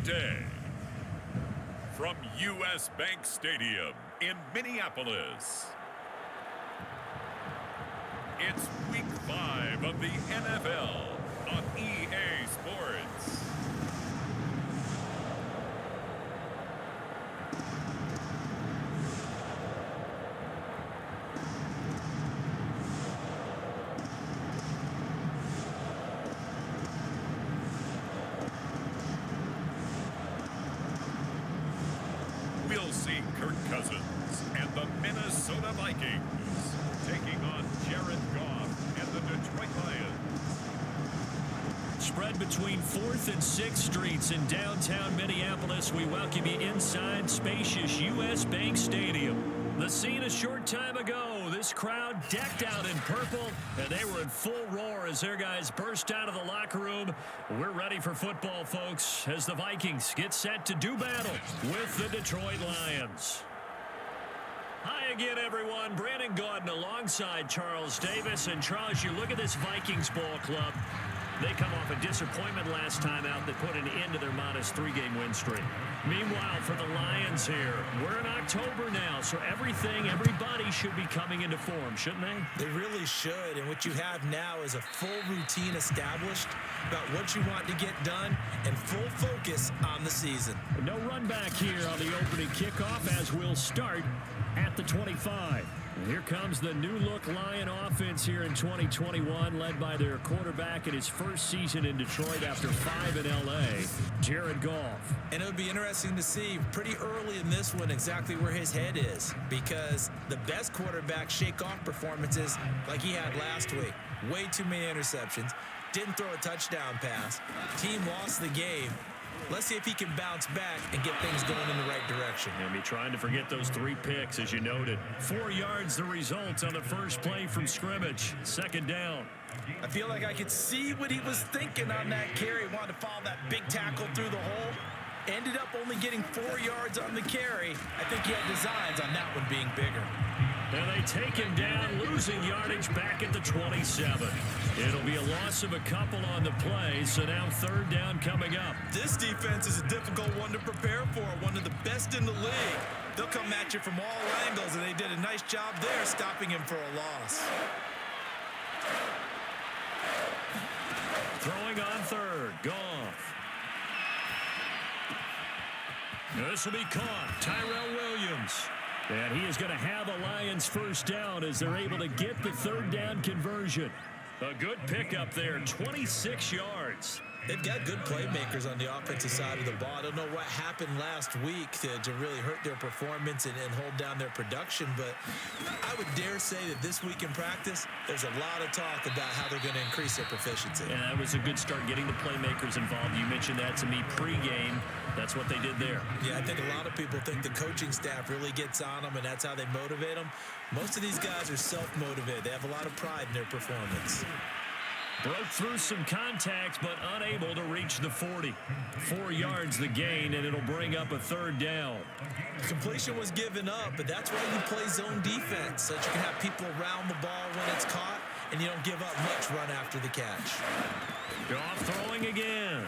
day. From U.S. Bank Stadium in Minneapolis, it's Week 5 of the NFL on EA Sports. We'll see Kirk Cousins and the Minnesota Vikings taking on Jared Goff and the Detroit Lions. Spread between 4th and 6th Streets in downtown Minneapolis, we welcome you inside spacious U.S. Bank Stadium. The scene a short time ago, this crowd decked out in purple, and they were in full roar as their guys burst out of the locker room. We're ready for football, folks, as the Vikings get set to do battle with the Detroit Lions. Hi again, everyone. Brandon Gaudin alongside Charles Davis. And Charles, you look at this Vikings ball club. They come off a disappointment last time out that put an end to their modest 3-game win streak. Meanwhile, for the Lions here, we're in October now, so everybody should be coming into form, shouldn't they? They really should, and what you have now is a full routine established about what you want to get done and full focus on the season. No run back here on the opening kickoff as we'll start at the 25. And here comes the new-look Lion offense here in 2021, led by their quarterback in his first season in Detroit after 5 in L.A., Jared Goff. And it would be interesting to see pretty early in this one exactly where his head is, because the best quarterbacks shake off performances like he had last week. Way too many interceptions. Didn't throw a touchdown pass. Team lost the game. Let's see if he can bounce back and get things going in the right direction. And be trying to forget those 3 picks, as you noted. 4 yards the result on the first play from scrimmage. Second down. I feel like I could see what he was thinking on that carry. Wanted to follow that big tackle through the hole. Ended up only getting 4 yards on the carry. I think he had designs on that one being bigger. And they take him down, losing yardage back at the 27. It'll be a loss of a couple on the play, so now third down coming up. This defense is a difficult one to prepare for, one of the best in the league. They'll come at you from all angles, and they did a nice job there stopping him for a loss. Throwing on third, Goff. This will be caught, Tyrell Williams. And he is going to have a Lions first down as they're able to get the third down conversion. A good pickup there, 26 yards. They've got good playmakers on the offensive side of the ball. I don't know what happened last week to really hurt their performance and hold down their production, but I would dare say that this week in practice, there's a lot of talk about how they're going to increase their proficiency. And that was a good start, getting the playmakers involved. You mentioned that to me pregame. That's what they did there. Yeah, I think a lot of people think the coaching staff really gets on them, and that's how they motivate them. Most of these guys are self-motivated. They have a lot of pride in their performance. Broke through some contact, but unable to reach the 40. 4 yards the gain, and it'll bring up a third down. Completion was given up, but that's why you play zone defense, so that you can have people around the ball when it's caught, and you don't give up much run after the catch. Goff throwing again.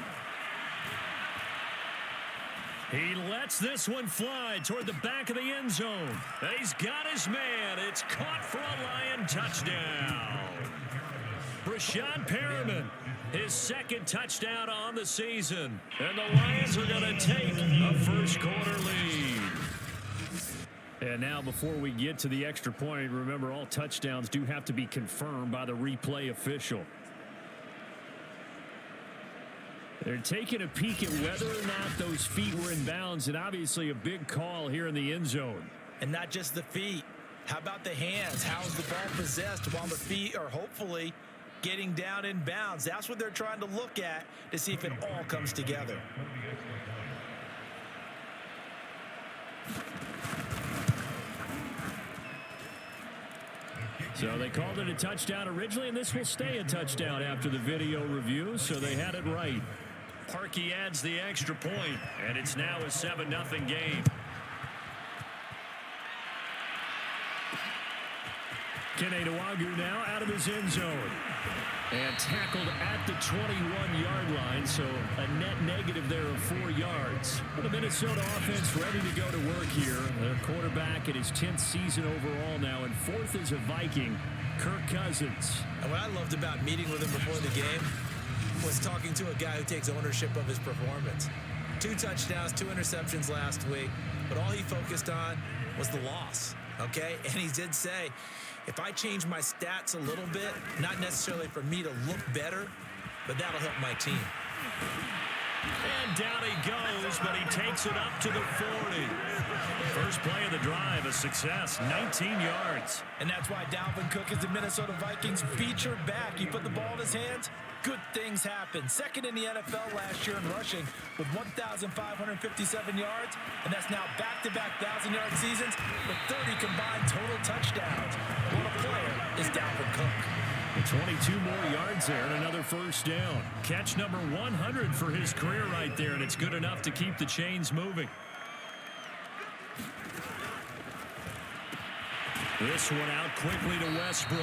He lets this one fly toward the back of the end zone. He's got his man. It's caught for a Lion touchdown. Rashad Perriman, his second touchdown on the season. And the Lions are going to take a first-quarter lead. And now, before we get to the extra point, remember, all touchdowns do have to be confirmed by the replay official. They're taking a peek at whether or not those feet were in bounds, and obviously a big call here in the end zone. And not just the feet. How about the hands? How's the ball possessed while the feet are hopefully getting down in bounds? That's what they're trying to look at to see if it all comes together. So they called it a touchdown originally, and this will stay a touchdown after the video review, so they had it right. Parkey adds the extra point, and it's now a 7-0 game. Keneduagu now out of his end zone. And tackled at the 21-yard line, so a net negative there of 4 yards. The Minnesota offense ready to go to work here. Their quarterback in his 10th season overall now, and 4th as a Viking, Kirk Cousins. And what I loved about meeting with him before the game was talking to a guy who takes ownership of his performance. 2 touchdowns, 2 interceptions last week, but all he focused on was the loss, okay? And he did say, if I change my stats a little bit, not necessarily for me to look better, but that'll help my team. And down he goes, but he takes it up to the 40. First play of the drive, a success, 19 yards. And that's why Dalvin Cook is the Minnesota Vikings feature back. You put the ball in his hands, good things happen. Second in the NFL last year in rushing with 1,557 yards, and that's now back-to-back 1,000-yard seasons with 30 combined total touchdowns. What a player is Dalvin Cook. 22 more yards there and another first down. Catch number 100 for his career right there, and it's good enough to keep the chains moving. This one out quickly to Westbrook.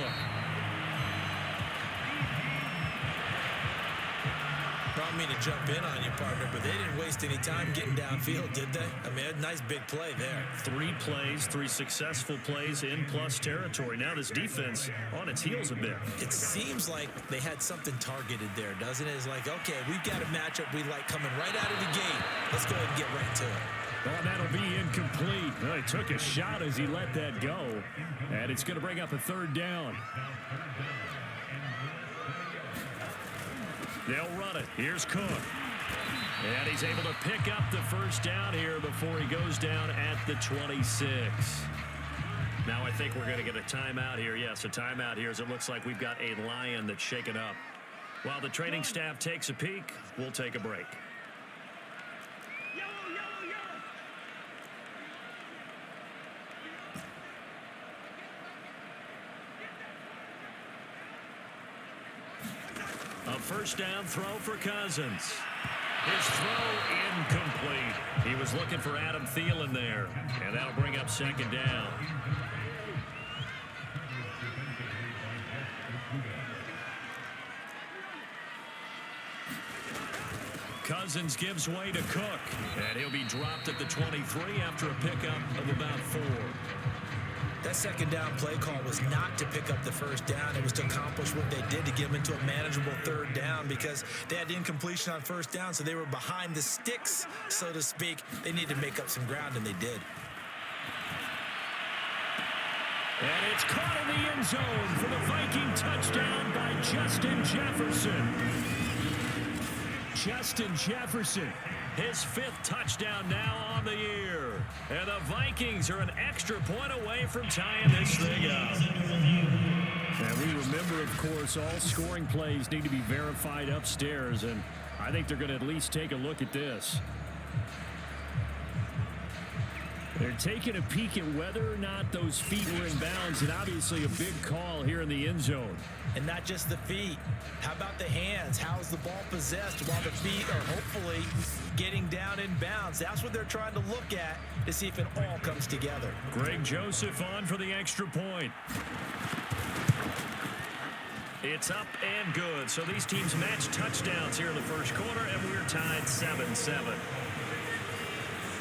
Don't mean to jump in on you, partner, but they didn't waste any time getting downfield, did they? I mean, a nice big play there. 3 plays, 3 successful plays in plus territory. Now this defense on its heels a bit. It seems like they had something targeted there, doesn't it? It's like, okay, we've got a matchup we like coming right out of the gate. Let's go ahead and get right to it. Well, that'll be incomplete. Well, he took a shot as he let that go, and it's going to bring up a 3rd down. They'll run it. Here's Cook. And he's able to pick up the first down here before he goes down at the 26. Now I think we're going to get a timeout here. Yes, a timeout here as it looks like we've got a Lion that's shaken up. While the training staff takes a peek, we'll take a break. A first down throw for Cousins. His throw incomplete. He was looking for Adam Thielen there, and that'll bring up 2nd down. Cousins gives way to Cook, and he'll be dropped at the 23 after a pickup of about 4. That 2nd down play call was not to pick up the first down. It was to accomplish what they did to get them into a manageable 3rd down because they had incompletion on first down, so they were behind the sticks, so to speak. They needed to make up some ground, and they did. And it's caught in the end zone for the Viking touchdown by Justin Jefferson. Justin Jefferson, his 5th touchdown now on the year. And the Vikings are an extra point away from tying this thing up. And we remember, of course, all scoring plays need to be verified upstairs, and I think they're going to at least take a look at this. They're taking a peek at whether or not those feet were in bounds, and obviously a big call here in the end zone. And not just the feet. How about the hands? How is the ball possessed while the feet are hopefully getting down in bounds? That's what they're trying to look at to see if it all comes together. Greg Joseph on for the extra point. It's up and good. So these teams match touchdowns here in the first quarter, and we're tied 7-7.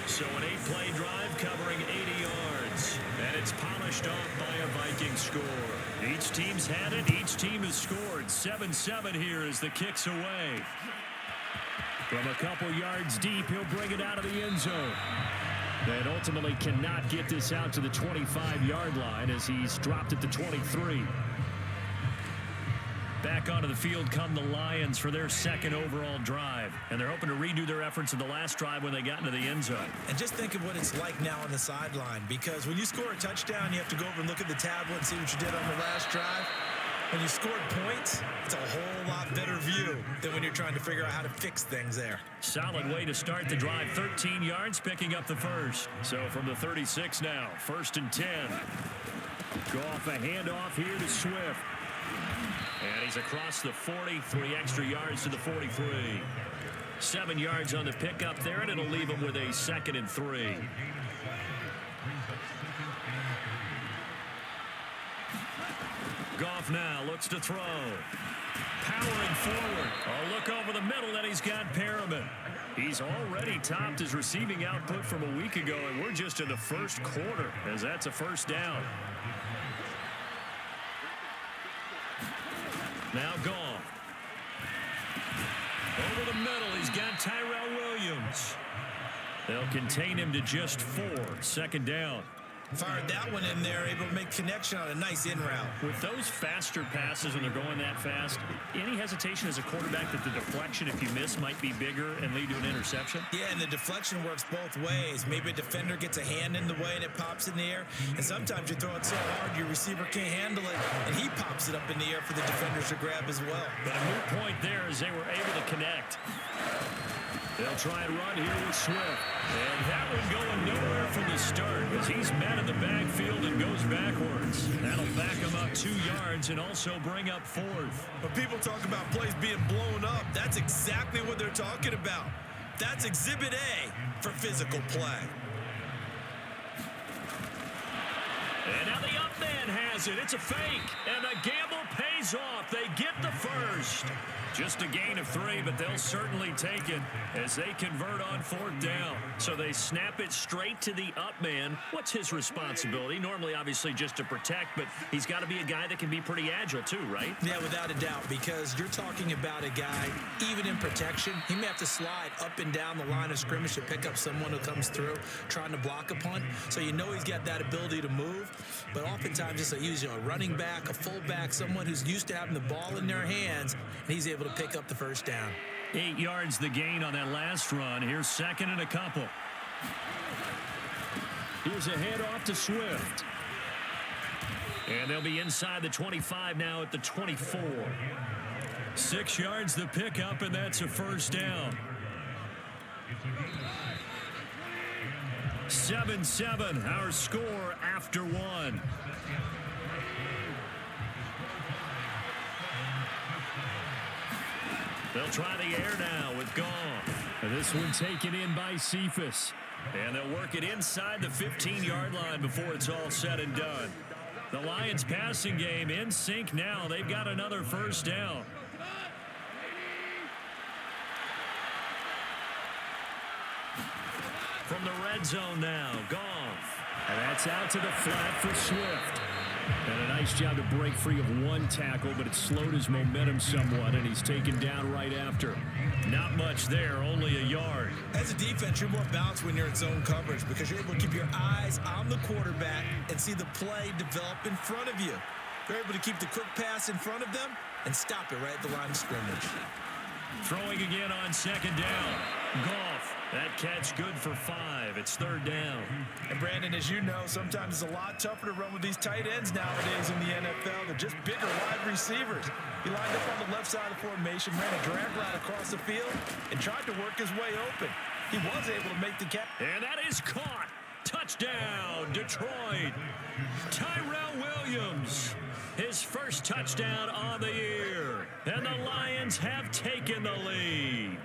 So an 8-play drive covering 80 yards. And it's polished off by a Viking score. Each team's had it. Each team has scored. 7-7 here as the kick's away. From a couple yards deep, he'll bring it out of the end zone. And ultimately cannot get this out to the 25-yard line as he's dropped at the 23. Back onto the field come the Lions for their 2nd overall drive. And they're hoping to redo their efforts in the last drive when they got into the end zone. And just think of what it's like now on the sideline, because when you score a touchdown, you have to go over and look at the tablet and see what you did on the last drive. When you scored points, it's a whole lot better view than when you're trying to figure out how to fix things there. Solid way to start the drive. 13 yards, picking up the first. So from the 36 now, 1st and 10. Goff a handoff here to Swift. And he's across the 40, 3 extra yards to the 43. 7 yards on the pickup there, and it'll leave him with a 2nd and 3. Goff now looks to throw. Powering forward. A look over the middle, and he's got Perriman. He's already topped his receiving output from a week ago, and we're just in the first quarter as that's a first down. Now Goff. Over the middle, he's got Tyrell Williams. They'll contain him to just 4. Second down. Fired that one in there, able to make connection on a nice in route. With those faster passes when they're going that fast, any hesitation as a quarterback that the deflection, if you miss, might be bigger and lead to an interception? Yeah, and the deflection works both ways. Maybe a defender gets a hand in the way and it pops in the air. And sometimes you throw it so hard your receiver can't handle it, and he pops it up in the air for the defenders to grab as well. But a moot point there as they were able to connect. They'll try and run here with Swift. And that one going nowhere from the start as he's met in the backfield and goes backwards. That'll back him up 2 yards and also bring up 4th. When people talk about plays being blown up, that's exactly what they're talking about. That's Exhibit A for physical play. And now the up man has it. It's a fake. And the gamble pays off. They get the first. Just a gain of 3, but they'll certainly take it as they convert on 4th down. So they snap it straight to the up man. What's his responsibility? Normally, obviously, just to protect, but he's got to be a guy that can be pretty agile too, right? Yeah, without a doubt, because you're talking about a guy, even in protection, he may have to slide up and down the line of scrimmage to pick up someone who comes through trying to block a punt. So you know he's got that ability to move, but oftentimes it's a running back, a fullback, someone who's used to having the ball in their hands, and he's able to pick up the first down. 8 yards the gain on that last run. Here's second and a couple. Here's a handoff to Swift. And they'll be inside the 25 now at the 24. 6 yards the pickup, and that's a first down. 7-7, our score after 1. They'll try the air now with Goff. This one taken in by Cephas. And they'll work it inside the 15-yard line before it's all said and done. The Lions passing game in sync now. They've got another first down. From the red zone now, Goff. And that's out to the flat for Swift. And a nice job to break free of one tackle, but it slowed his momentum somewhat, and he's taken down right after. Not much there, only a yard. As a defense, you're more balanced when you're in zone coverage because you're able to keep your eyes on the quarterback and see the play develop in front of you. You're able to keep the quick pass in front of them and stop it right at the line of scrimmage. Throwing again on second down. Goff. That catch good for 5. It's third down. And Brandon, as you know, sometimes it's a lot tougher to run with these tight ends nowadays in the NFL. They're just bigger wide receivers. He lined up on the left side of the formation, ran a drag route across the field, and tried to work his way open. He was able to make the catch. And that is caught. Touchdown, Detroit. Tyrell Williams. His first touchdown on the year. And the Lions have taken the lead.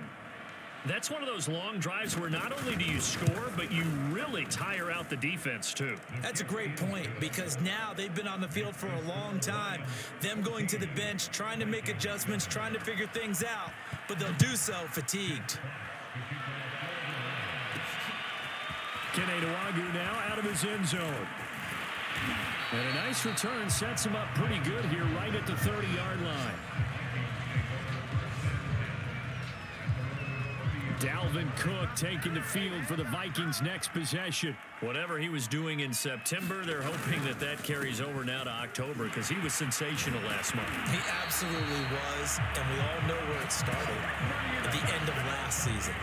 That's one of those long drives where not only do you score, but you really tire out the defense, too. That's a great point because now they've been on the field for a long time. Them going to the bench, trying to make adjustments, trying to figure things out, but they'll do so fatigued. Kenedawagu now out of his end zone. And a nice return sets him up pretty good here right at the 30-yard line. Dalvin Cook taking the field for the Vikings' next possession. Whatever he was doing in September, they're hoping that that carries over now to October because he was sensational last month. He absolutely was, and we all know where it started at the end of last season,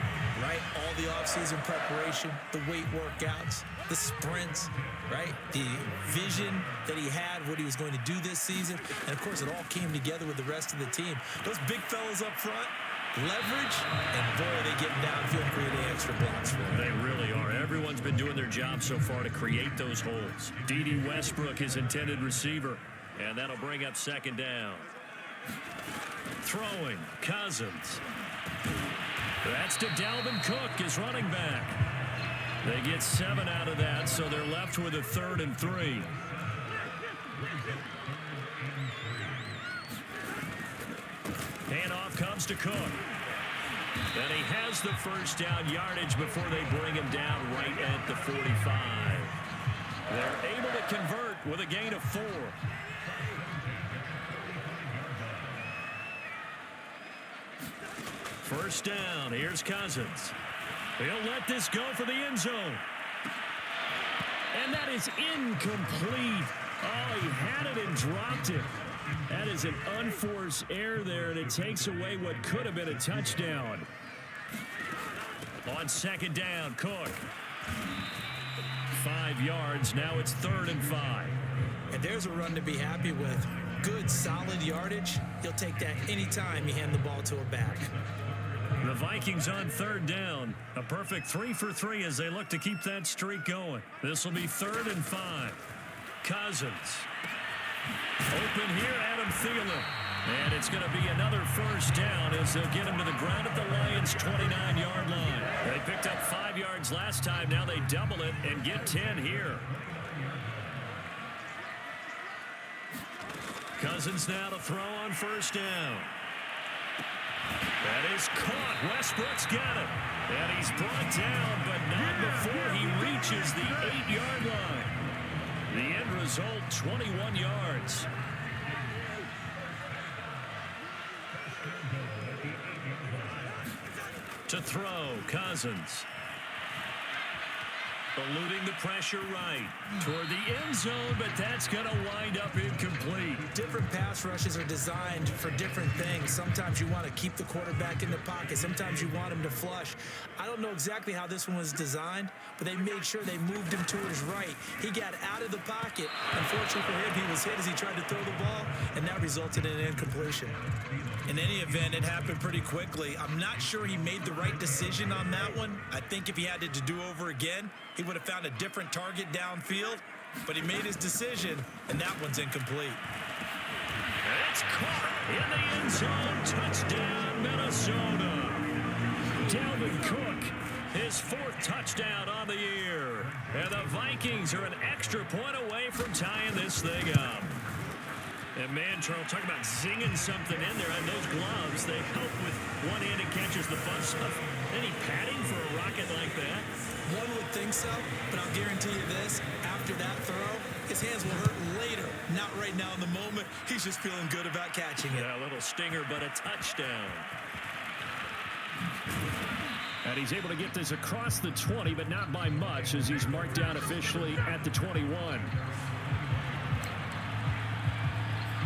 right? All the offseason preparation, the weight workouts, the sprints, right? The vision that he had, what he was going to do this season, and, of course, it all came together with the rest of the team. Those big fellas up front, leverage, and boy, they get downfield creating extra blocks for them. They really are. Everyone's been doing their job so far to create those holes. D.D. Westbrook, his intended receiver, and that'll bring up second down. Throwing, Cousins. That's to Dalvin Cook, his running back. They get 7 out of that, so they're left with a 3rd and 3. comes to Cook. And he has the first down yardage before they bring him down right at the 45. They're able to convert with a gain of 4. First down. Here's Cousins. He'll let this go for the end zone. And that is incomplete. Oh, he had it and dropped it. That is an unforced error there, and it takes away what could have been a touchdown. On second down, Cook. 5 yards. Now it's 3rd and 5. And there's a run to be happy with. Good, solid yardage. He'll take that anytime you hand the ball to a back. The Vikings on 3rd down. A perfect 3 for 3 as they look to keep that streak going. This will be 3rd and 5. Cousins. Open here, Adam Thielen. And it's going to be another first down as they'll get him to the ground at the Lions' 29-yard line. They picked up 5 yards last time. Now they double it and get 10 here. Cousins now to throw on first down. That is caught. Westbrook's got it. And he's brought down, but not before he reaches the 8-yard line. The end result, 21 yards. To throw, Cousins. Eluding the pressure right toward the end zone, but that's going to wind up incomplete. Different pass rushes are designed for different things. Sometimes you want to keep the quarterback in the pocket. Sometimes you want him to flush. I don't know exactly how this one was designed, but they made sure they moved him to his right. He got out of the pocket. Unfortunately for him, he was hit as he tried to throw the ball, and that resulted in an incompletion. In any event, it happened pretty quickly. I'm not sure he made the right decision on that one. I think if he had it to do over again, he would have found a different target downfield, but he made his decision, and that one's incomplete. It's caught in the end zone. Touchdown, Minnesota. Dalvin Cook, his 4th touchdown on the year. And the Vikings are an extra point away from tying this thing up. And man, Charles, talk about zinging something in there. And those gloves, they help with one-handed catches, the fun stuff. Any padding for a rocket like that? One would think so, but I'll guarantee you this. After that throw, his hands will hurt later. Not right now in the moment. He's just feeling good about catching it. Yeah, a little stinger, but a touchdown. And he's able to get this across the 20, but not by much as he's marked down officially at the 21.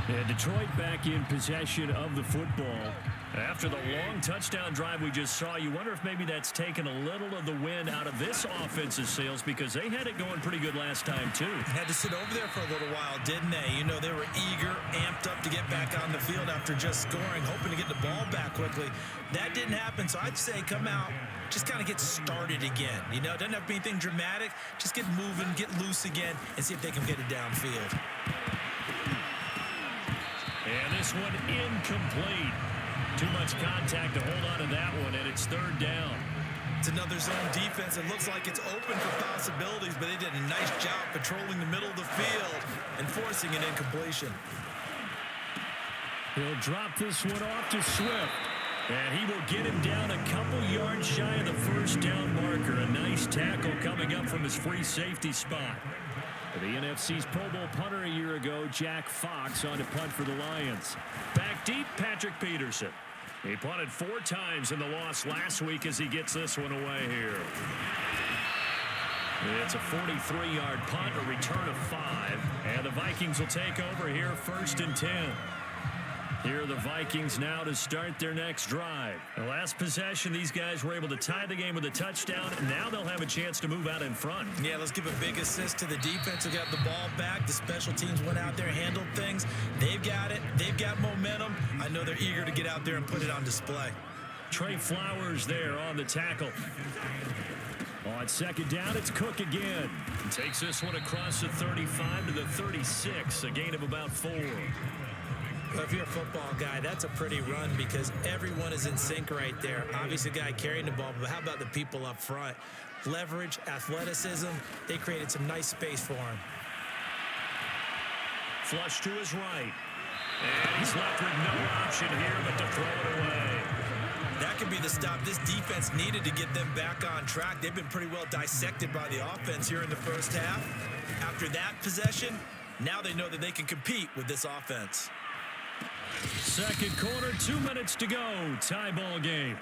And Detroit back in possession of the football. After the long touchdown drive we just saw, you wonder if maybe that's taken a little of the wind out of this offensive sails because they had it going pretty good last time, too. Had to sit over there for a little while, didn't they? You know, they were eager, amped up to get back on the field after just scoring, hoping to get the ball back quickly. That didn't happen, so I'd say come out, just kind of get started again. You know, it doesn't have to be anything dramatic. Just get moving, get loose again, and see if they can get it downfield. And this one incomplete. Too much contact to hold on to that one, and it's 3rd down. It's another zone defense. It looks like it's open for possibilities, but they did a nice job patrolling the middle of the field and forcing an incompletion. He'll drop this one off to Swift. And he will get him down a couple yards shy of the first down marker. A nice tackle coming up from his free safety spot. The NFC's Pro Bowl punter a year ago, Jack Fox, on to punt for the Lions. Back deep, Patrick Peterson. He punted 4 times in the loss last week as he gets this one away here. It's a 43-yard punt, a return of 5. And the Vikings will take over here 1st and 10. Here are the Vikings now to start their next drive. The last possession, these guys were able to tie the game with a touchdown. Now they'll have a chance to move out in front. Yeah, let's give a big assist to the defense who got the ball back. The special teams went out there, handled things. They've got it. They've got momentum. I know they're eager to get out there and put it on display. Trey Flowers there on the tackle. On 2nd down, it's Cook again. Takes this one across the 35 to the 36, a gain of about 4. Well, if you're a football guy, that's a pretty run because everyone is in sync right there. Obviously, the guy carrying the ball, but how about the people up front? Leverage, athleticism, they created some nice space for him. Flush to his right. And he's left with no option here but to throw it away. That could be the stop this defense needed to get them back on track. They've been pretty well dissected by the offense here in the first half. After that possession, now they know that they can compete with this offense. Second quarter, 2 minutes to go. Tie ball game.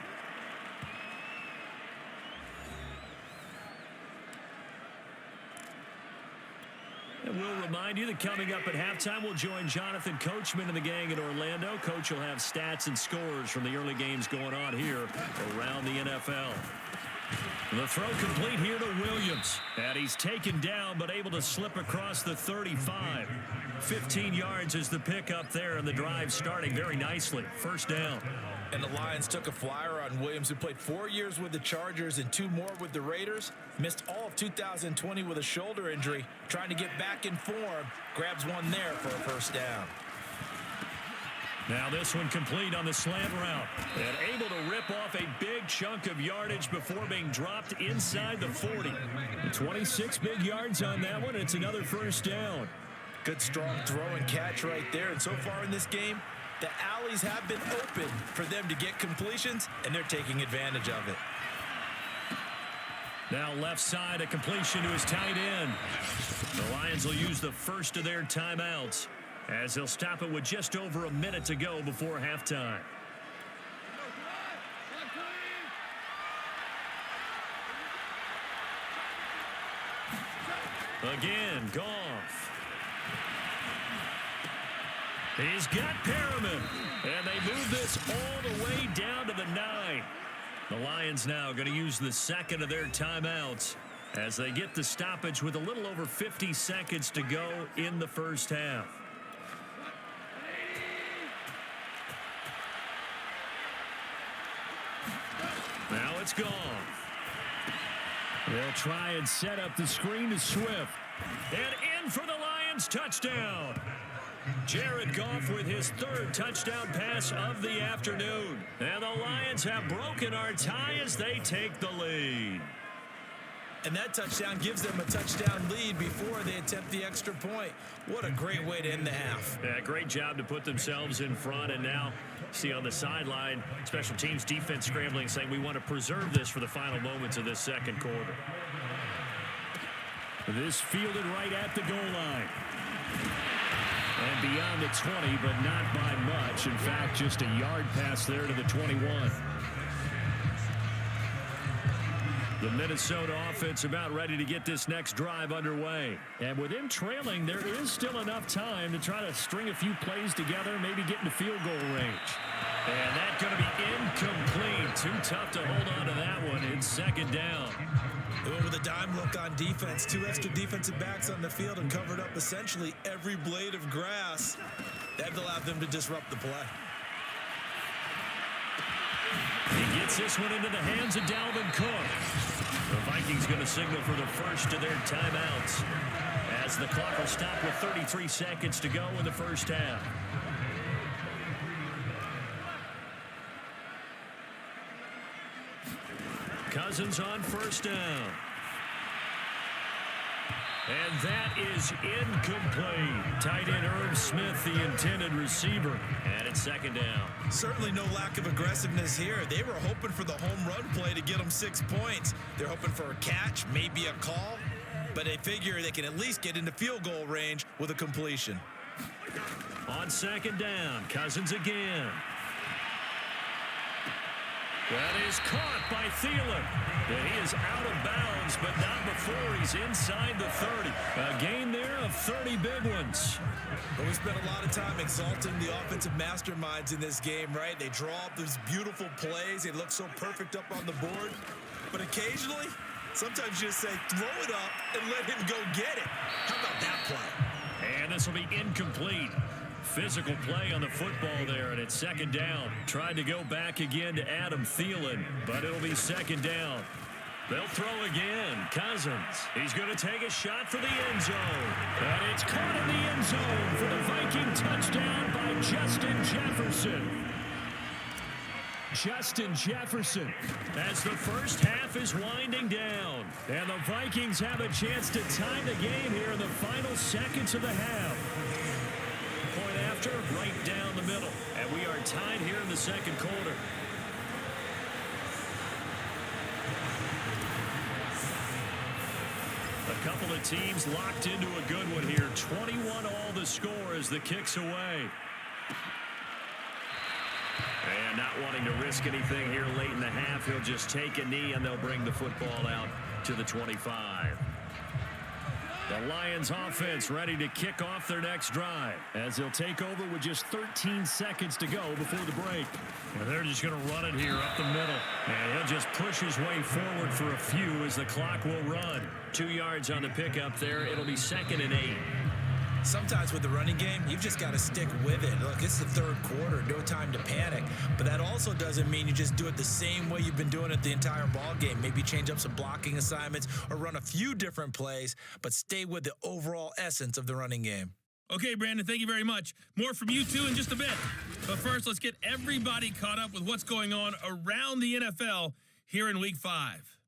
And we'll remind you that coming up at halftime, we'll join Jonathan Coachman and the gang in Orlando. Coach will have stats and scores from the early games going on here around the NFL. The throw complete here to Williams. And he's taken down but able to slip across the 35. 15 yards is the pickup there, and the drive starting very nicely. First down. And the Lions took a flyer on Williams, who played 4 years with the Chargers and 2 more with the Raiders. Missed all of 2020 with a shoulder injury. Trying to get back in form. Grabs one there for a first down. Now this one complete on the slant route. And able to rip off a big chunk of yardage before being dropped inside the 40. 26 big yards on that one. It's another first down. Good strong throw and catch right there. And so far in this game, the alleys have been open for them to get completions, and they're taking advantage of it. Now left side, a completion to his tight end. The Lions will use the first of their timeouts as they'll stop it with just over a minute to go before halftime. Again, Goff. He's got Perriman, and they move this all the way down to the 9. The Lions now going to use the second of their timeouts as they get the stoppage with a little over 50 seconds to go in the first half. Now it's gone. They'll try and set up the screen to Swift. And in for the Lions touchdown. Jared Goff with his 3rd touchdown pass of the afternoon. And the Lions have broken our tie as they take the lead. And that touchdown gives them a touchdown lead before they attempt the extra point. What a great way to end the half. Yeah, great job to put themselves in front. And now, see on the sideline, special teams defense scrambling, saying we want to preserve this for the final moments of this second quarter. This fielded right at the goal line. And beyond the 20, but not by much. In fact, just a yard pass there to the 21. The Minnesota offense about ready to get this next drive underway. And with them trailing, there is still enough time to try to string a few plays together, maybe get into field goal range. And that's going to be incomplete. Too tough to hold on to that one in second down. They went with a dime look on defense. 2 extra defensive backs on the field and covered up essentially every blade of grass. That allowed them to disrupt the play. He gets this one into the hands of Dalvin Cook. The Vikings going to signal for the first of their timeouts as the clock will stop with 33 seconds to go in the first half. Cousins on first down. And that is incomplete. Tight end Irv Smith, the intended receiver. And it's second down. Certainly no lack of aggressiveness here. They were hoping for the home run play to get them 6 points. They're hoping for a catch, maybe a call. But they figure they can at least get into field goal range with a completion. On second down, Cousins again. That is caught by Thielen. And he is out of bounds, but not before he's inside the 30. A gain there of 30 big ones. But we spent a lot of time exalting the offensive masterminds in this game, right? They draw up these beautiful plays. They look so perfect up on the board. But occasionally, sometimes you just say, throw it up and let him go get it. How about that play? And this will be incomplete. Physical play on the football there, and it's second down. Tried to go back again to Adam Thielen, but it'll be second down. They'll throw again. Cousins. He's going to take a shot for the end zone. And it's caught in the end zone for the Viking touchdown by Justin Jefferson. Justin Jefferson as the first half is winding down. And the Vikings have a chance to tie the game here in the final seconds of the half. Point after, right down the middle. And we are tied here in the second quarter. A couple of teams locked into a good one here. 21 all the score as the kick's away. And not wanting to risk anything here late in the half, he'll just take a knee and they'll bring the football out to the 25. The Lions offense ready to kick off their next drive as they'll take over with just 13 seconds to go before the break. And they're just going to run it here up the middle. And he'll just push his way forward for a few as the clock will run. 2 yards on the pickup there. It'll be 2nd and 8. Sometimes with the running game, you've just got to stick with it. Look, it's the third quarter, no time to panic. But that also doesn't mean you just do it the same way you've been doing it the entire ball game. Maybe change up some blocking assignments or run a few different plays, but stay with the overall essence of the running game. Okay, Brandon, thank you very much. More from you two in just a bit. But first, let's get everybody caught up with what's going on around the NFL here in Week 5.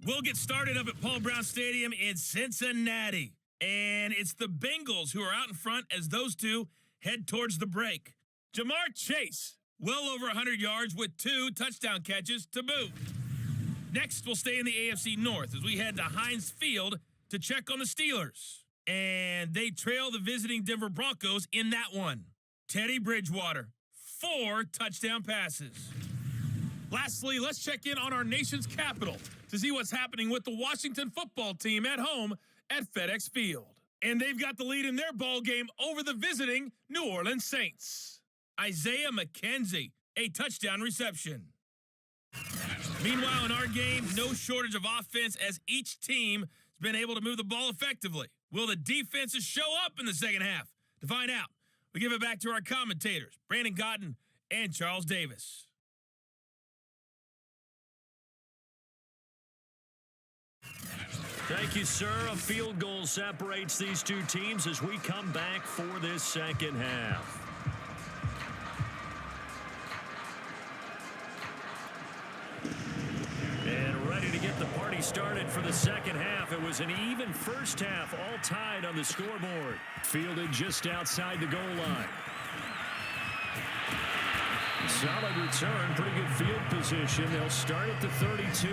We'll get started up at Paul Brown Stadium in Cincinnati. And it's the Bengals who are out in front as those two head towards the break. Jamar Chase, well over 100 yards with 2 touchdown catches to boot. Next, we'll stay in the AFC North as we head to Heinz Field to check on the Steelers. And they trail the visiting Denver Broncos in that one. Teddy Bridgewater, 4 touchdown passes. Lastly, let's check in on our nation's capital to see what's happening with the Washington football team at home at FedEx Field. And they've got the lead in their ball game over the visiting New Orleans Saints. Isaiah McKenzie, a touchdown reception. Meanwhile, in our game, no shortage of offense as each team has been able to move the ball effectively. Will the defenses show up in the second half? To find out, we give it back to our commentators, Brandon Cotton and Charles Davis. Thank you, sir. A field goal separates these two teams as we come back for this second half. And ready to get the party started for the second half. It was an even first half, all tied on the scoreboard. Fielded just outside the goal line. Solid return, pretty good field position. They'll start at the 32.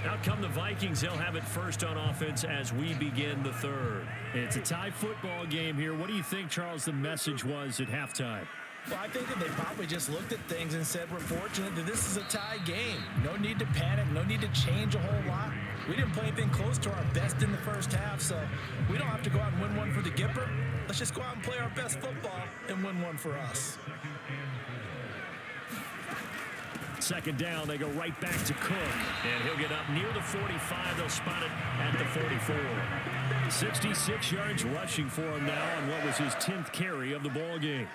Out come the Vikings. They'll have it first on offense as we begin the third. It's a tie football game here. What do you think, Charles, the message was at halftime? Well, I think that they probably just looked at things and said, we're fortunate that this is a tie game. No need to panic. No need to change a whole lot. We didn't play anything close to our best in the first half, so we don't have to go out and win one for the Gipper. Let's just go out and play our best football and win one for us. Second down, they go right back to Cook. And he'll get up near the 45. They'll spot it at the 44. 66 yards rushing for him now on what was his 10th carry of the ball game.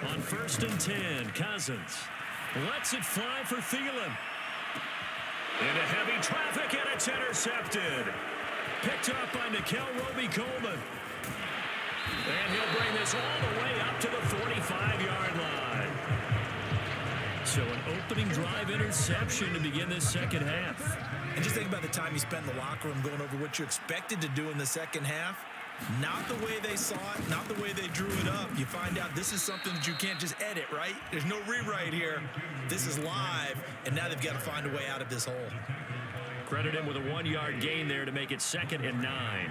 On 1st and 10, Cousins lets it fly for Thielen. Into heavy traffic, and it's intercepted. Picked up by Nickel Roby-Coleman. And he'll bring this all the way up to the 45-yard line. So an opening drive interception to begin this second half. And just think about the time you spent in the locker room going over what you expected to do in the second half. Not the way they saw it, not the way they drew it up. You find out this is something that you can't just edit, right? There's no rewrite here. This is live, and now they've got to find a way out of this hole. Credit him with a 1-yard gain there to make it 2nd and 9.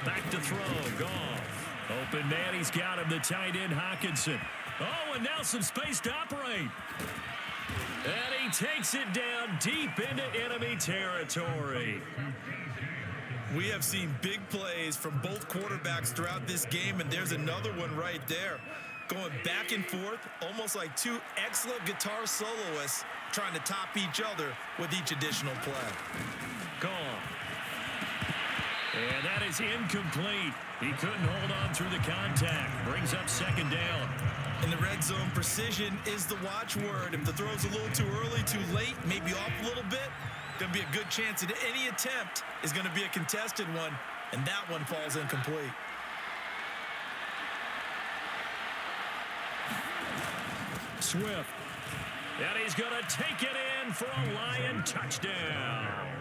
Back to throw, Goff. Open man, he's got him, the tight end, Hockenson. Oh, and now some space to operate. And he takes it down deep into enemy territory. We have seen big plays from both quarterbacks throughout this game, and there's another one right there. Going back and forth, almost like two excellent guitar soloists trying to top each other with each additional play. Gone. And that is incomplete. He couldn't hold on through the contact. Brings up 2nd down. In the red zone, precision is the watchword. If the throw's a little too early, too late, maybe off a little bit, there'll be a good chance that any attempt is going to be a contested one, and that one falls incomplete. Swift And he's going to take it in for a Lion touchdown.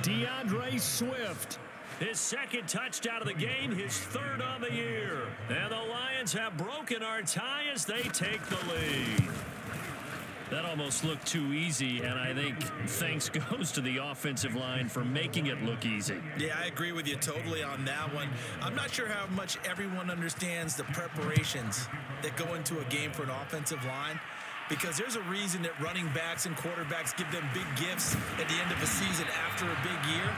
DeAndre Swift, his second touchdown of the game, his third on the year. And the Lions have broken our tie as they take the lead. That almost looked too easy, and I think thanks goes to the offensive line for making it look easy. Yeah, I agree with you totally on that one. I'm not sure how much everyone understands the preparations that go into a game for an offensive line, because there's a reason that running backs and quarterbacks give them big gifts at the end of a season after a big year.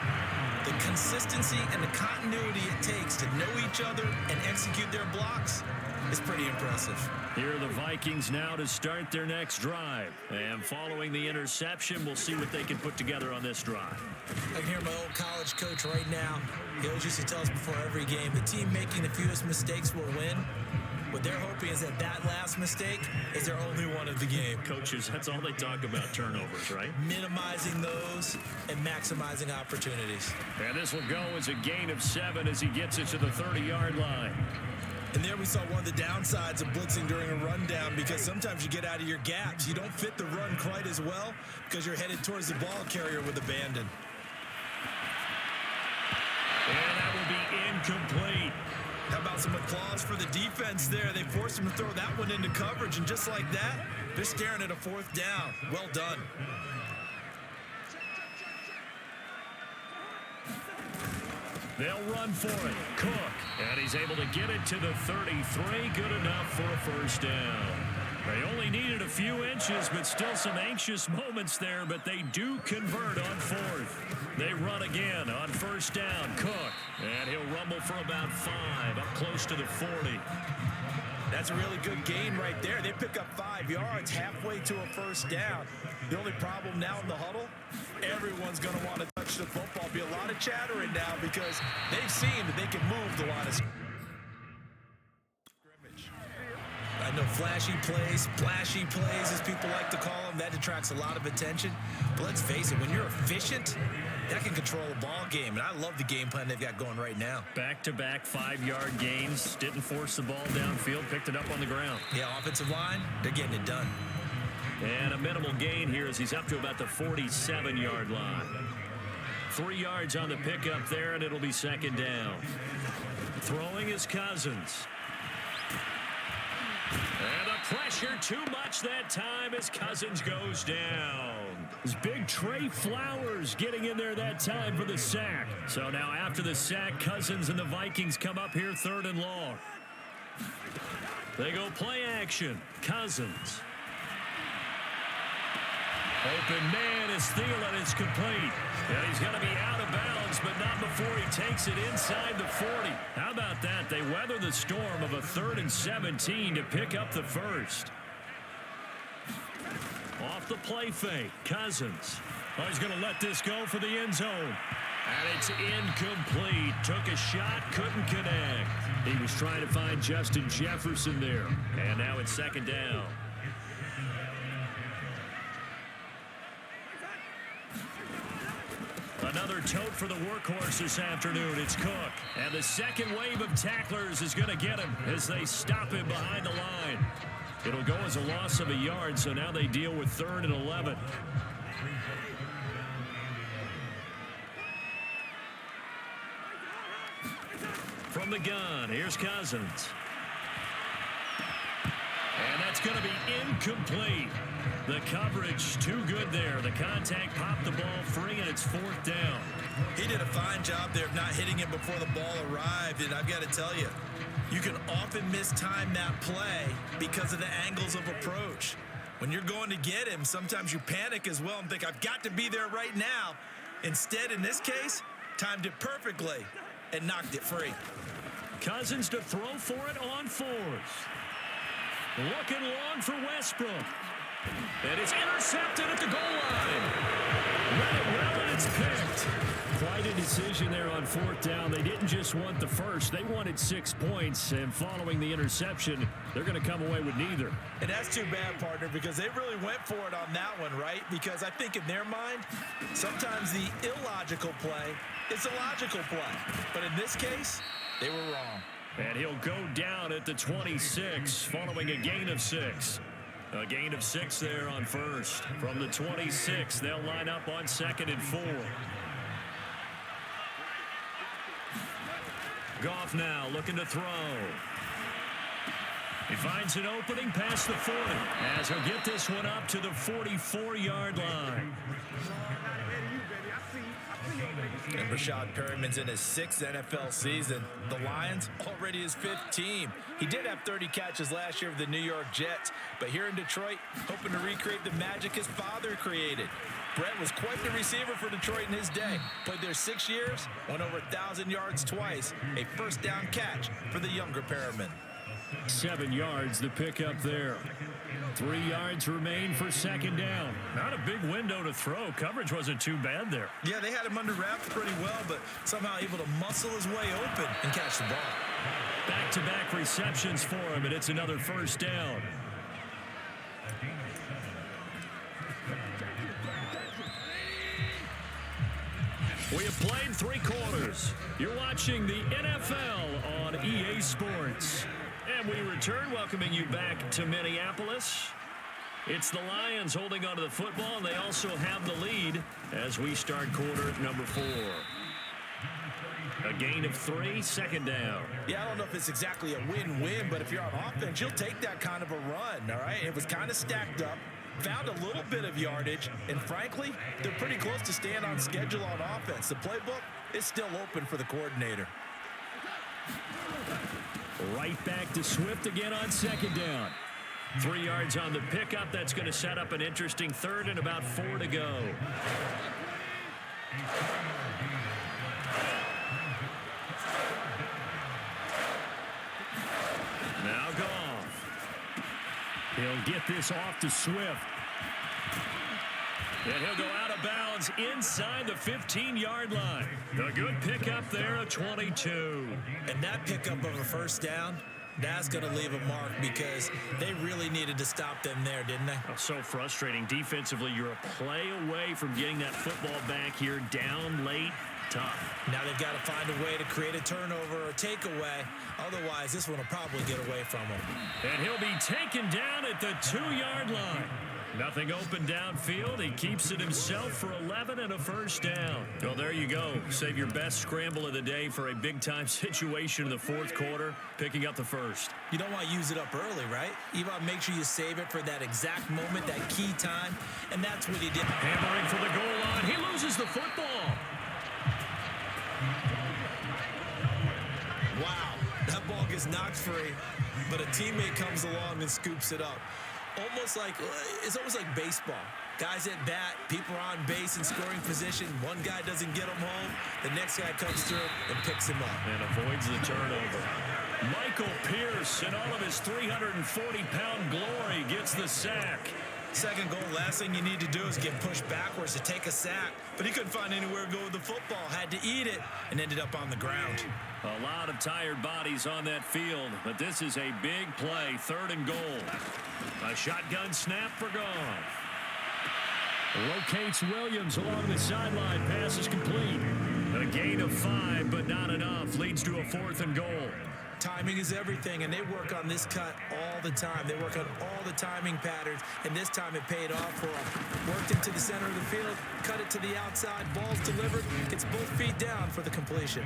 The consistency and the continuity it takes to know each other and execute their blocks is pretty impressive. Here are the Vikings now to start their next drive. And following the interception, we'll see what they can put together on this drive. I can hear my old college coach right now. He always used to tell us before every game, the team making the fewest mistakes will win. What they're hoping is that last mistake is their only one of the game. Coaches, that's all they talk about, turnovers, right? Minimizing those and maximizing opportunities. And this will go as a gain of 7 as he gets it to the 30-yard line. And there we saw one of the downsides of blitzing during a rundown, because sometimes you get out of your gaps. You don't fit the run quite as well because you're headed towards the ball carrier with abandon. And that will be incomplete. How about some applause for the defense there? They forced him to throw that one into coverage, and just like that, they're staring at a fourth down. Well done. They'll run for it. Cook. And he's able to get it to the 33. Good enough for a first down. They only needed a few inches, but still some anxious moments there, but they do convert on fourth. They run again on first down. Cook. And he'll rumble for about 5, up close to the 40. That's a really good gain right there. They pick up 5 yards halfway to a first down. The only problem now in the huddle, everyone's going to want to touch the football. Be a lot of chattering now because they've seen that they can move the line of scrimmage. I know flashy plays, splashy plays, as people like to call them, that attracts a lot of attention. But let's face it, when you're efficient, that can control a ball game. And I love the game plan they've got going right now. Back-to-back 5-yard gains. Didn't force the ball downfield. Picked it up on the ground. Yeah, offensive line, they're getting it done. And a minimal gain here as he's up to about the 47-yard line. 3 yards on the pickup there, and it'll be second down. Throwing is Cousins. And the pressure too much that time as Cousins goes down. It's big Trey Flowers getting in there that time for the sack. So now after the sack, Cousins and the Vikings come up here 3rd and long. They go play action. Cousins. Open man is Thielen. It's complete. And he's going to be out of bounds, but not before he takes it inside the 40. How about that? They weather the storm of a 3rd and 17 to pick up the first. Off the play fake, Cousins. Oh, he's going to let this go for the end zone. And it's incomplete. Took a shot, couldn't connect. He was trying to find Justin Jefferson there. And now it's second down. Another tote for the workhorse this afternoon. It's Cook. And the second wave of tacklers is going to get him as they stop him behind the line. It'll go as a loss of a yard, so now they deal with 3rd and 11. From the gun, here's Cousins. And that's going to be incomplete. The coverage too good there. The contact popped the ball free, and it's 4th down. He did a fine job there of not hitting it before the ball arrived, and I've got to tell you, you can often mistime that play because of the angles of approach. When you're going to get him, sometimes you panic as well and think, I've got to be there right now. Instead, in this case, timed it perfectly and knocked it free. Cousins to throw for it on 4th. Looking long for Westbrook. And it's intercepted at the goal line. Read it well, and it's picked. Quite a decision there on 4th down. They didn't just want the first. They wanted 6 points. And following the interception, they're going to come away with neither. And that's too bad, partner, because they really went for it on that one, right? Because I think in their mind, sometimes the illogical play is a logical play. But in this case, they were wrong. And he'll go down at the 26 following a gain of 6. A gain of 6 there on first. From the 26, they'll line up on 2nd and 4. Goff now looking to throw. He finds an opening past the 40 as he'll get this one up to the 44-yard line. And Rashad Perriman's in his 6th NFL season. The Lions already his 5th team. He did have 30 catches last year with the New York Jets, but here in Detroit, hoping to recreate the magic his father created. Brett was quite the receiver for Detroit in his day. Played there 6 years, went over 1,000 yards twice. A first down catch for the younger Perriman. 7 yards the pickup there. 3 yards remain for 2nd down. Not a big window to throw. Coverage wasn't too bad there. Yeah, they had him under wraps pretty well, but somehow able to muscle his way open and catch the ball. Back-to-back receptions for him, and it's another first down. We have played 3 quarters. You're watching the NFL on EA Sports. And we return, welcoming you back to Minneapolis. It's the Lions holding onto the football, and they also have the lead as we start quarter number 4. A gain of 3, 2nd down. Yeah, I don't know if it's exactly a win-win, but if you're on offense, you'll take that kind of a run, all right? It was kind of stacked up, found a little bit of yardage, and frankly, they're pretty close to staying on schedule on offense. The playbook is still open for the coordinator. Right back to Swift again on 2nd down. 3 yards on the pickup. That's going to set up an interesting 3rd and about 4 to go. Now Goff. He'll get this off to Swift. And he'll go out of bounds inside the 15-yard line. A good pickup there of 22. And that pickup of a first down, that's going to leave a mark because they really needed to stop them there, didn't they? Oh, so frustrating. Defensively, you're a play away from getting that football back here down late. Tough. Now they've got to find a way to create a turnover or a takeaway. Otherwise, this one will probably get away from them. And he'll be taken down at the 2-yard line. Nothing open downfield. He keeps it himself for 11 and a first down. Well, there you go. Save your best scramble of the day for a big-time situation in the 4th quarter, picking up the first. You don't want to use it up early, right? You want to make sure you save it for that exact moment, that key time, and that's what he did. Hammering for the goal line. He loses the football. Wow, that ball gets knocked free, but a teammate comes along and scoops it up. It's almost like baseball. Guys at bat, people are on base in scoring position. One guy doesn't get him home. The next guy comes through and picks him up. And avoids the turnover. Michael Pierce, in all of his 340-pound glory, gets the sack. Second goal, last thing you need to do is get pushed backwards to take a sack. But he couldn't find anywhere to go with the football. Had to eat it and ended up on the ground. A lot of tired bodies on that field, but this is a big play, 3rd and goal. A shotgun snap for Goff. Rotates Williams along the sideline. Pass is complete. A gain of 5, but not enough. Leads to a 4th and goal. Timing is everything, and they work on this cut all the time. They work on all the timing patterns, and this time it paid off for them. Worked into the center of the field, cut it to the outside, ball's delivered, gets both feet down for the completion.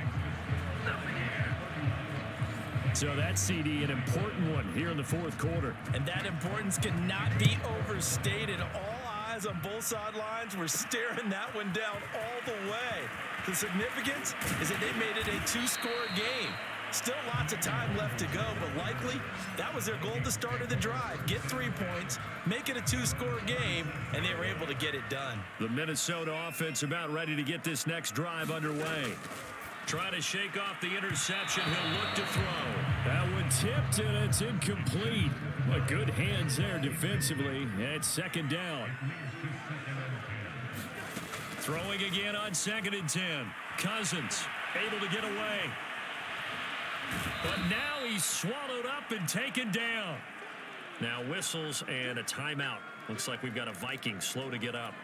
So that CD, an important one here in the 4th quarter. And that importance cannot be overstated. All eyes on both sidelines were staring that one down all the way. The significance is that they made it a 2-score game. Still lots of time left to go, but likely that was their goal at the start of the drive. Get 3 points, make it a 2-score game, and they were able to get it done. The Minnesota offense about ready to get this next drive underway. Trying to shake off the interception. He'll look to throw. That one tipped, and it's incomplete. But good hands there defensively. And 2nd down. Throwing again on 2nd and 10. Cousins able to get away. But now he's swallowed up and taken down. Now whistles and a timeout. Looks like we've got a Vikings slow to get up.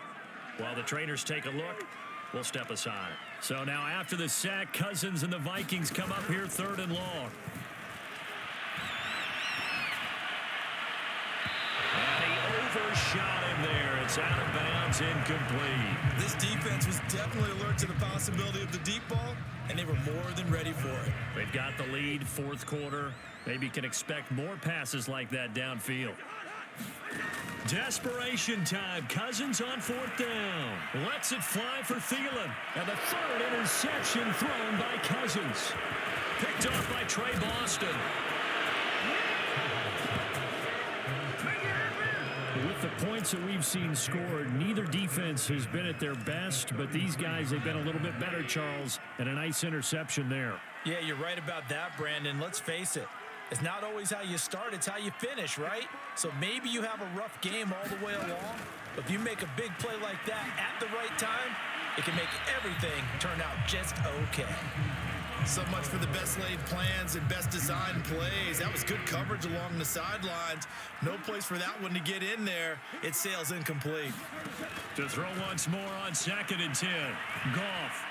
While the trainers take a look, we'll step aside. So now after the sack, Cousins and the Vikings come up here 3rd and long. And he It's out of bounds, incomplete. This defense was definitely alert to the possibility of the deep ball, and they were more than ready for it. They've got the lead, fourth quarter. Maybe can expect more passes like that downfield. Desperation time. Cousins on fourth down. Lets it fly for Thielen. And the third interception thrown by Cousins. Picked off by Trey Boston. With the points that we've seen scored, neither defense has been at their best, but these guys have been a little bit better, Charles, and a nice interception there. Yeah, you're right about that, Brandon. Let's face it. It's not always how you start, it's how you finish, right? So maybe you have a rough game all the way along, but if you make a big play like that at the right time, it can make everything turn out just okay. So much for the best laid plans and best designed plays. That was good coverage along the sidelines. No place for that one to get in there. It sails incomplete. To throw once more on 2nd and 10. Goff.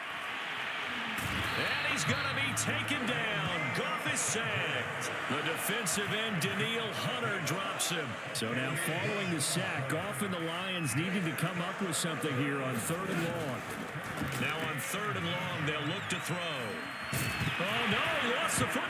And he's going to be taken down. Goff is sacked. The defensive end, Daniil Hunter, drops him. So now following the sack, Goff and the Lions needing to come up with something here on 3rd and long. Now on 3rd and long, they'll look to throw. Oh, no, he lost the football.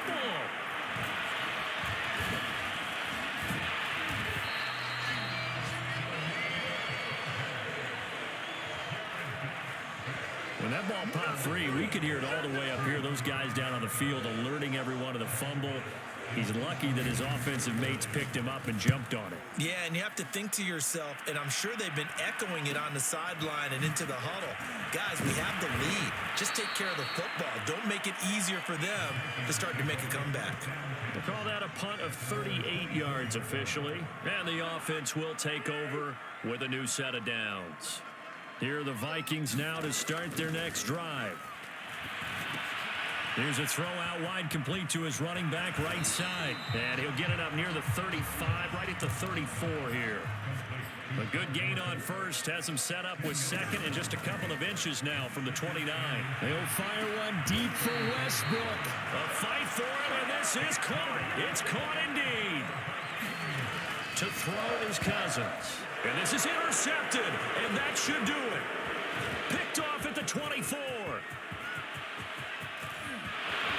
When that ball popped free, we could hear it all the way up here. Those guys down on the field alerting everyone of the fumble. He's lucky that his offensive mates picked him up and jumped on it. Yeah, and you have to think to yourself, and I'm sure they've been echoing it on the sideline and into the huddle. Guys, we have the lead. Just take care of the football. Don't make it easier for them to start to make a comeback. We'll call that a punt of 38 yards officially. And the offense will take over with a new set of downs. Here are the Vikings now to start their next drive. Here's a throw out wide, complete to his running back right side. And he'll get it up near the 35, right at the 34 here. A good gain on first, has him set up with 2nd and just a couple of inches now from the 29. They'll fire one deep for Westbrook. A fight for it, and this is caught. It's caught indeed. To throw is Cousins. And this is intercepted, and that should do it. Picked off at the 24.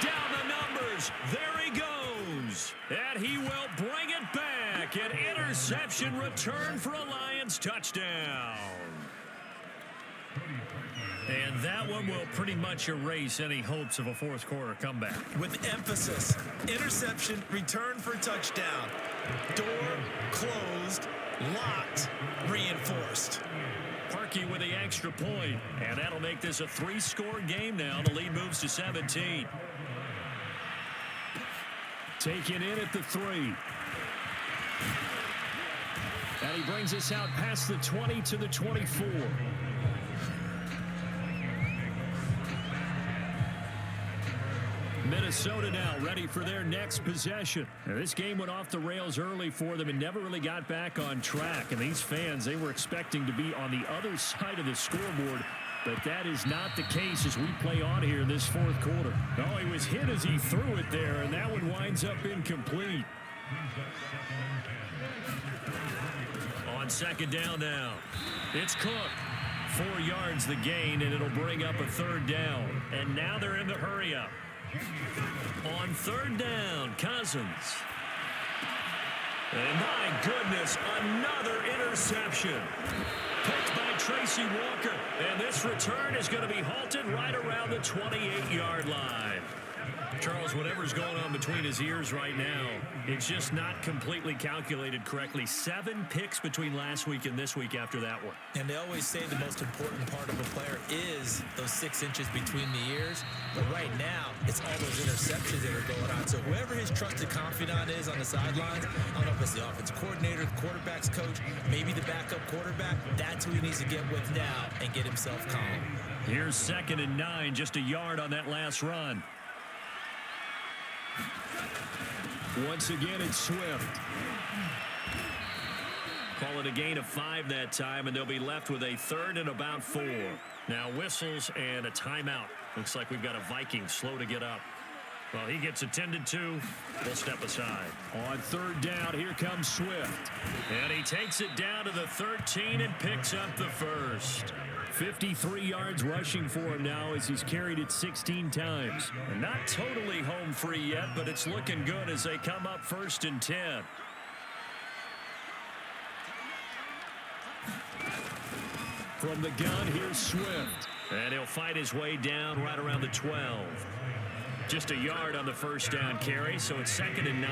Down the numbers. There he goes. And he will bring it back. An interception return for a Lions touchdown. And that one will pretty much erase any hopes of a fourth quarter comeback. With emphasis, interception, return for touchdown. Door closed, locked, reinforced. Parkey with the extra point, and that'll make this a 3-score game now. The lead moves to 17. Taken in at the 3. And he brings us out past the 20 to the 24. Minnesota now ready for their next possession. Now, this game went off the rails early for them and never really got back on track. And these fans, they were expecting to be on the other side of the scoreboard. But that is not the case as we play on here this fourth quarter. Oh, he was hit as he threw it there, and that one winds up incomplete. On 2nd down now, it's Cook. 4 yards the gain, and it'll bring up a 3rd down. And now they're in the hurry-up. On 3rd down, Cousins. And my goodness, another interception. Picked by Tracy Walker. And this return is going to be halted right around the 28-yard line. Charles, whatever's going on between his ears right now, it's just not completely calculated correctly. 7 picks between last week and this week after that one. And they always say the most important part of a player is those 6 inches between the ears. But right now, it's all those interceptions that are going on. So whoever his trusted confidant is on the sidelines, I don't know if it's the offensive coordinator, the quarterback's coach, maybe the backup quarterback, that's who he needs to get with now and get himself calm. Here's 2nd and 9, just a yard on that last run. Once again, it's Swift. Call it a gain of 5 that time, and they'll be left with a 3rd and about 4. Now whistles and a timeout. Looks like we've got a Vikings slow to get up. Well, he gets attended to. We'll step aside. On third down, here comes Swift. And he takes it down to the 13 and picks up the first. 53 yards rushing for him now as he's carried it 16 times. And not totally home free yet, but it's looking good as they come up 1st and 10. From the gun, here's Swift. And he'll fight his way down right around the 12. Just a yard on the first down carry, so it's 2nd and 9.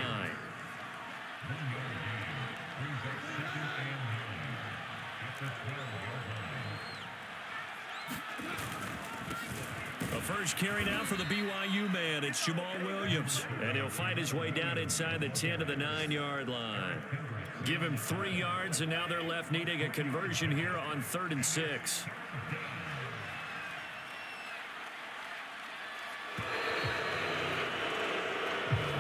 A first carry now for the BYU man. It's Jamal Williams. And he'll fight his way down inside the 10 to the 9-yard line. Give him 3 yards, and now they're left needing a conversion here on 3rd and 6.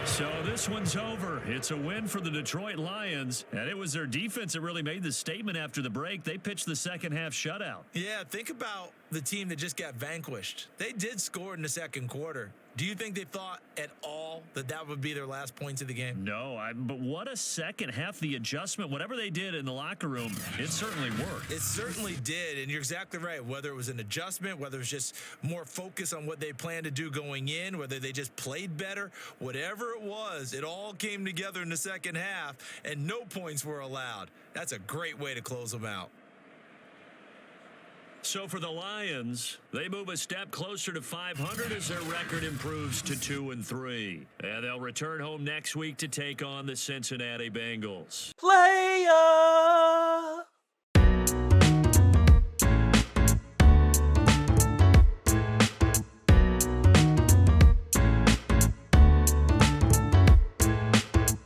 So this one's over. It's a win for the Detroit Lions, and it was their defense that really made the statement after the break. They pitched the second half shutout. Yeah, think about the team that just got vanquished. They did score in the second quarter. Do you think they thought at all that that would be their last points of the game? No, but what a second half. The adjustment, whatever they did in the locker room, it certainly worked. It certainly did, and you're exactly right. Whether it was an adjustment, whether it was just more focus on what they planned to do going in, whether they just played better, whatever it was, it all came together in the second half, and no points were allowed. That's a great way to close them out. So for the Lions, they move a step closer to 500 as their record improves to 2-3. And they'll return home next week to take on the Cincinnati Bengals. Playa!